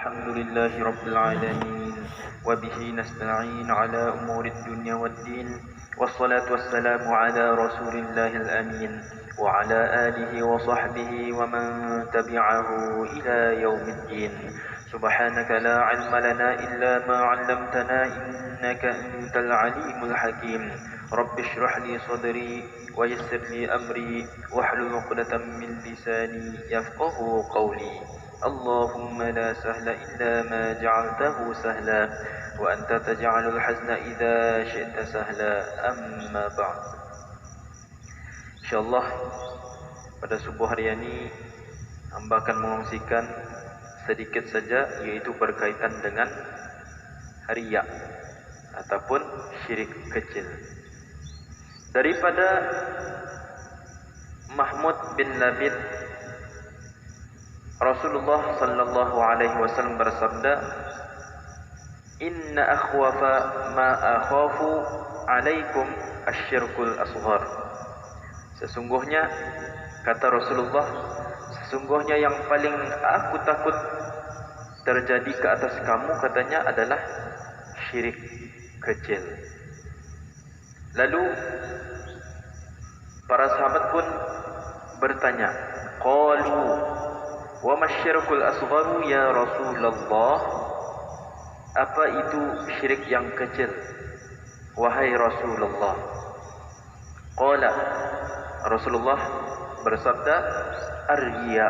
الحمد لله رب العالمين وبه نستعين على أمور الدنيا والدين والصلاة والسلام على رسول الله الأمين وعلى آله وصحبه ومن تبعه إلى يوم الدين. سبحانك لا علم لنا إلا ما علمتنا إنك أنت العليم الحكيم. رب اشرح لي صدري ويسر لي أمري واحلل عقدة من لساني يفقه قولي. اللهم لا سهل إلا ما جعلته سهلا وأنت تجعل الحزن إذا شئت سهلا. أما بعد. InsyaAllah pada subuh hari ini hamba akan mengongsikan sedikit saja, yaitu berkaitan dengan riya ataupun syirik kecil. Daripada Mahmud bin Labid, Rasulullah sallallahu alaihi wasallam bersabda, "Inna akhwafa ma akhafu alaikum asyirkul asghar." Sesungguhnya, kata Rasulullah, sesungguhnya yang paling aku takut terjadi ke atas kamu, katanya, adalah syirik kecil. Lalu para sahabat pun bertanya, qalu wa masyirkul asgharu ya Rasulullah? Apa itu syirik yang kecil, wahai Rasulullah? Qala, Rasulullah bersabda, ar-riya,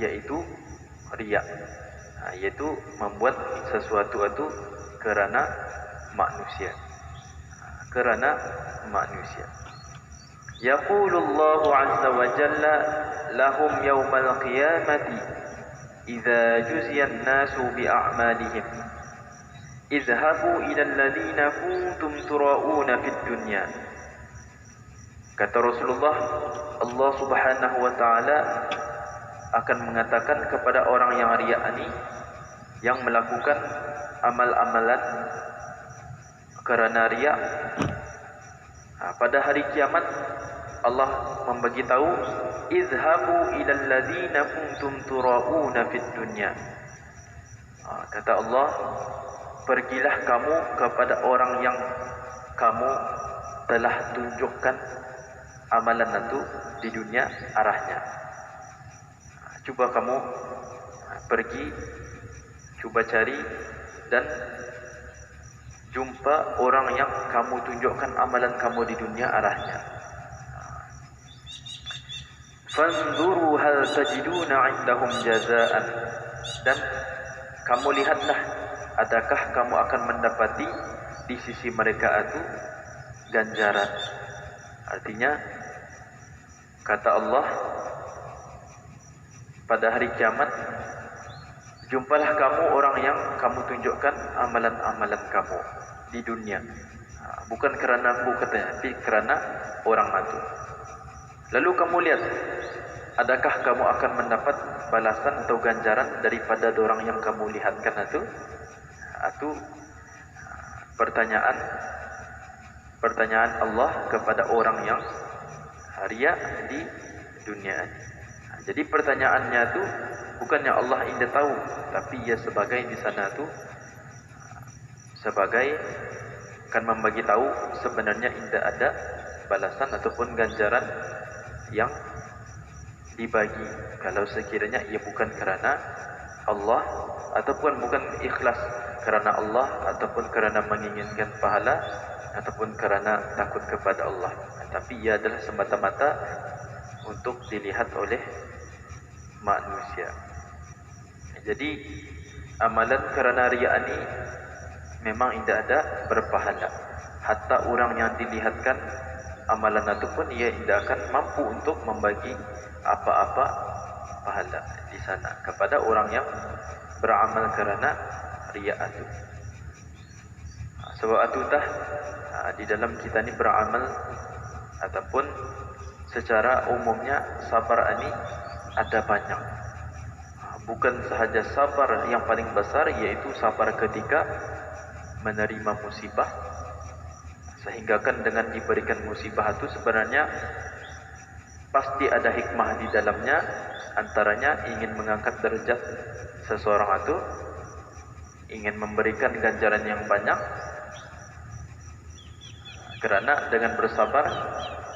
yaitu riya, yaitu membuat sesuatu itu kerana manusia, Yaqulullahu azza wa jalla lahum yawmal qiyamati idza juziya an-nasu bi a'malihim idhabu ila alladhina kuntum tura'una fid dunya. Kata Rasulullah, Allah Subhanahu wa taala akan mengatakan kepada orang yang riya ini, yang melakukan amal-amalan kerana riya, pada hari kiamat Allah membagi tahu, izhabu ilal ladzina kuntum tura'una fid dunya. Kata Allah, pergilah kamu kepada orang yang kamu telah tunjukkan amalan itu di dunia arahnya. Cuba kamu pergi, cuba cari dan jumpa orang yang kamu tunjukkan amalan kamu di dunia arahnya. Fanzuru hal tajiduna indahum jazaan. Dan kamu lihatlah, adakah kamu akan mendapati di sisi mereka itu ganjaran. Artinya, kata Allah, pada hari kiamat jumpalah kamu orang yang kamu tunjukkan amalan-amalan kamu di dunia. Bukan kerana aku, katanya, tapi kerana orang itu. Lalu kamu lihat, adakah kamu akan mendapat balasan atau ganjaran daripada orang yang kamu lihatkan itu? Itu pertanyaan Allah kepada orang yang riya di dunia. Jadi pertanyaannya itu bukannya Allah indah tahu, tapi ia sebagai di sana itu sebagai akan membagi tahu sebenarnya indah ada balasan ataupun ganjaran yang dibagi kalau sekiranya ia bukan kerana Allah, ataupun bukan ikhlas kerana Allah, ataupun kerana menginginkan pahala, ataupun kerana takut kepada Allah, tapi ia adalah semata-mata untuk dilihat oleh manusia. Jadi amalan kerana riya ini memang tidak ada berpahala. Hatta orang yang dilihatkan amalan itu pun ia tidak akan mampu untuk membagi apa-apa pahala di sana kepada orang yang beramal kerana riya itu. Sebab itu di dalam kita ni beramal ataupun secara umumnya sabar ini ada banyak. Bukan sahaja sabar yang paling besar, yaitu sabar ketika menerima musibah, sehingga kan dengan diberikan musibah itu sebenarnya pasti ada hikmah di dalamnya, antaranya ingin mengangkat derajat seseorang itu, ingin memberikan ganjaran yang banyak, kerana dengan bersabar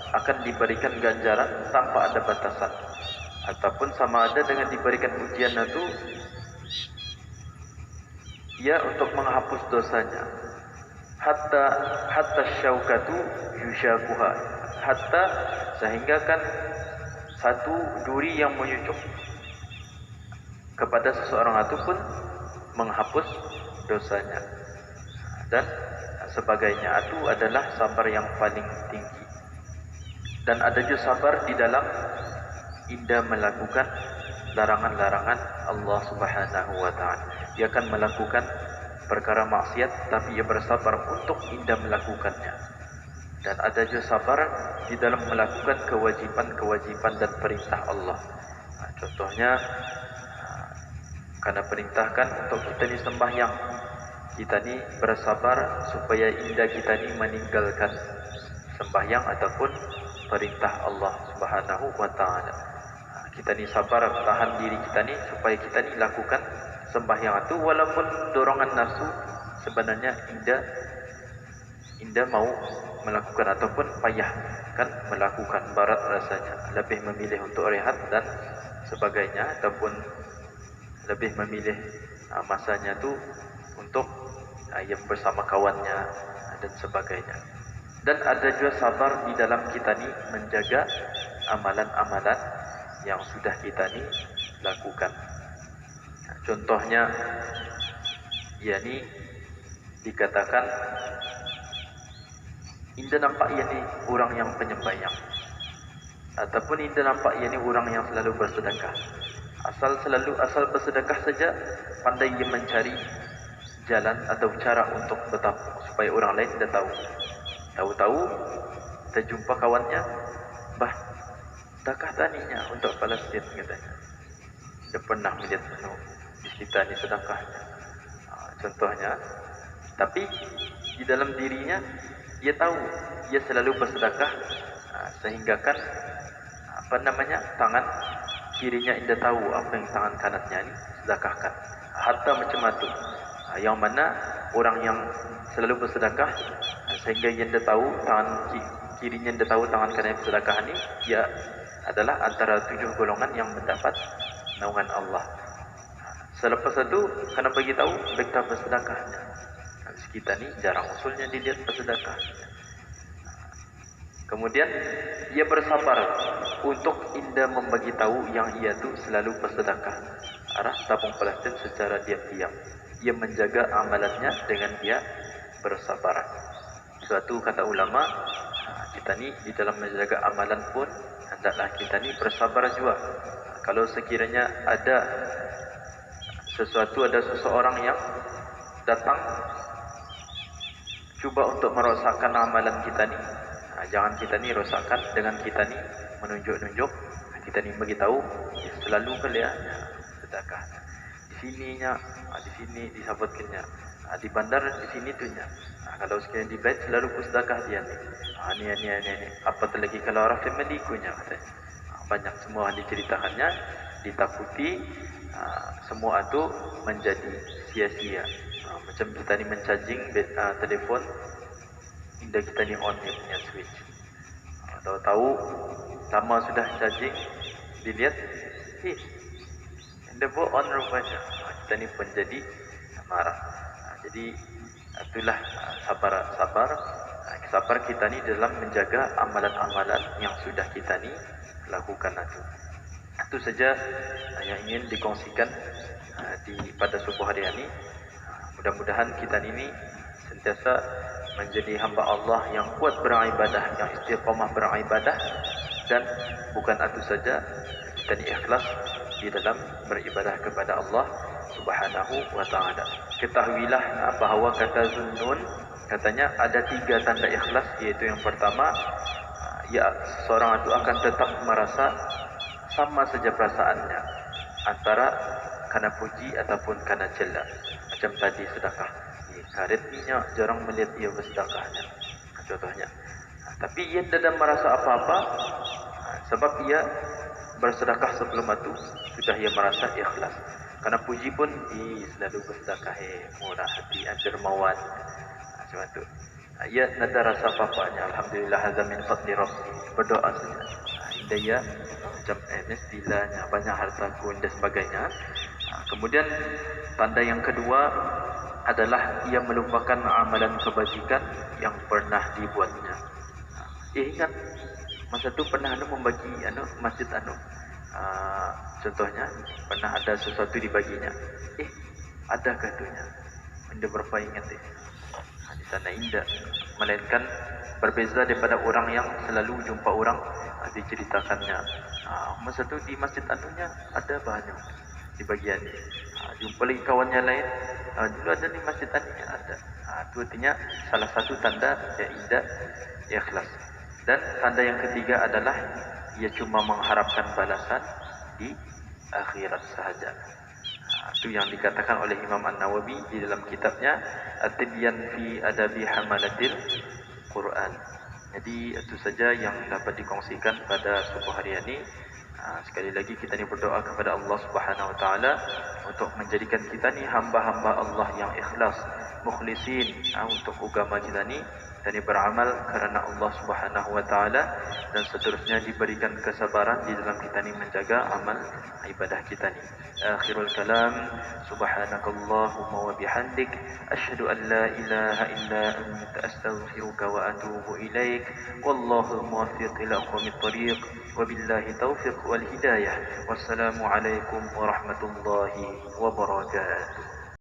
akan diberikan ganjaran tanpa ada batasan, ataupun sama ada dengan diberikan ujian itu ia untuk menghapus dosanya. Hatta syaukatu yushakuha, hatta sehingga kan satu duri yang menyucuk kepada seseorang itu pun menghapus dosanya dan sebagainya. Itu adalah sabar yang paling tinggi. Dan ada juga sabar di dalam indah melakukan larangan-larangan Allah Subhanahu wa taala. Dia akan melakukan perkara maksiat tapi ia bersabar untuk indah melakukannya. Dan ada juga sabar di dalam melakukan kewajipan-kewajipan dan perintah Allah. Contohnya karena perintahkan untuk kita ni sembahyang, kita ni bersabar supaya indah kita ni meninggalkan sembahyang ataupun perintah Allah Subhanahu wa taala. Kita ni sabar tahan diri kita ni supaya kita ni lakukan sembahyang itu, walaupun dorongan nafsu sebenarnya indah mau melakukan ataupun payah kan melakukan, barat rasanya, lebih memilih untuk rehat dan sebagainya, ataupun lebih memilih masanya tu untuk yang bersama kawannya dan sebagainya. Dan ada juga sabar di dalam kita ni menjaga amalan-amalan yang sudah kita ni lakukan. Contohnya, yakni dikatakan indah nampak ia ni orang yang penyembahyang, ataupun indah nampak ia ni orang yang selalu bersedekah. Asal bersedekah saja, pandai ia mencari jalan atau cara untuk bertabung supaya orang lain tidak tahu. Tahu-tahu kita jumpa kawannya, bah, takah taninya untuk Palestin katanya. Dia pernah melihat di kita ni sedekahnya. Contohnya, tapi di dalam dirinya ia tahu ia selalu bersedekah, sehingga kan tangan kirinya indah tahu apa yang tangan kanannya ni sedekahkan. Harta macam itu, yang mana orang yang selalu bersedekah sehingga ia indah tahu tangan kirinya indah tahu tangan kanannya bersedekah ni, ia adalah antara 7 golongan yang mendapat naungan Allah. Selepas itu, kena bagi tahu betapa bersedekahnya. Kita ni jarang usulnya dilihat bersedekah. Kemudian ia bersabar untuk indah membagi tahu yang ia tu selalu bersedekah arah tabung Palestin secara diam-diam. Ia menjaga amalannya dengan dia bersabar. Suatu kata ulama, kita ni di dalam menjaga amalan pun hendaklah kita ni bersabar juga. Kalau sekiranya ada seseorang yang datang cuba untuk merosakkan amalan kita ni, jangan kita ni rosakkan dengan kita ni menunjuk-nunjuk. Kita ni beritahu selalu kalian sedekah. Di sininya, di sini disabotkannya, di bandar di sini tuhnya. Kalau sekiranya di bait selalu sedekah dia ni. Ni. Apatah lagi kalau orang family kunya katanya. Banyak semua diceritakannya, ditakuti, semua itu menjadi sia-sia. Macam kita ni mencharging telefon, indah kita ni on dia punya switch. Tahu-tahu lama sudah charging, dilihat, indah pun on rupanya. Kita ni pun jadi marah. Jadi itulah sabar kita ni dalam menjaga amalan-amalan yang sudah kita ni lakukan itu. Itu saja yang ingin dikongsikan pada subuh hari ini. Mudah-mudahan kita ini sentiasa menjadi hamba Allah yang kuat beribadah, yang istiqamah beribadah, dan bukan itu saja, kita ini ikhlas di dalam beribadah kepada Allah Subhanahu wa taala. Ketahuilah bahawa kata Zunnun, katanya ada 3 tanda ikhlas, yaitu yang pertama, seorang itu akan tetap merasa sama saja perasaannya antara kana puji ataupun kana cela. Macam tadi sedekah, karet minyak jarang melihat ia bersedekahnya, contohnya. Tapi ia tidak merasa apa-apa, sebab ia bersedekah sebelum itu sudah ia merasa ikhlas. Karena puji pun selalu bersedekah murah hati, dermawan. Macam itu. Ia nada rasa apa-apanya. Alhamdulillah hadza min fadli Rabbi. Berdoa saja. Indah ia macam istilahnya banyak hartaku dan sebagainya. Kemudian tanda yang kedua adalah ia melupakan amalan kebajikan yang pernah dibuatnya. Ingat masa tu pernah membagi masjid contohnya pernah ada sesuatu dibaginya. Ada katanya. Anda berapa ingat di sana indah, melainkan berbeza daripada orang yang selalu jumpa orang diceritakannya. Masa tu di masjid ada banyak di bagian ini. Jumpa lagi kawannya lain, dulu ada di masjid ini ada. Itu artinya salah satu tanda yang indah ikhlas. Dan tanda yang ketiga adalah ia cuma mengharapkan balasan di akhirat sahaja. Itu yang dikatakan oleh Imam An-Nawawi di dalam kitabnya At-Tibyan fi Adabi Hamalatil Quran. Jadi itu saja yang dapat dikongsikan pada subuh hari ini. Sekali lagi kita ni berdoa kepada Allah Subhanahu Wa Taala untuk menjadikan kita ni hamba-hamba Allah yang ikhlas, mukhlisin untuk agama kita ni, dan beramal kerana Allah Subhanahu Wa Taala, dan seterusnya diberikan kesabaran di dalam kita ni menjaga amal ibadah kita ni. Akhirul kalam, subhanakallahumma wa bihamdik, asyhadu an la ilaha illa anta, astaghfiruka wa atubu ilaik. Wallahu muwaffiq ila aqwamit thariq, wabillahi taufiq wal hidayah. Wassalamu alaikum warahmatullahi wabarakatuh.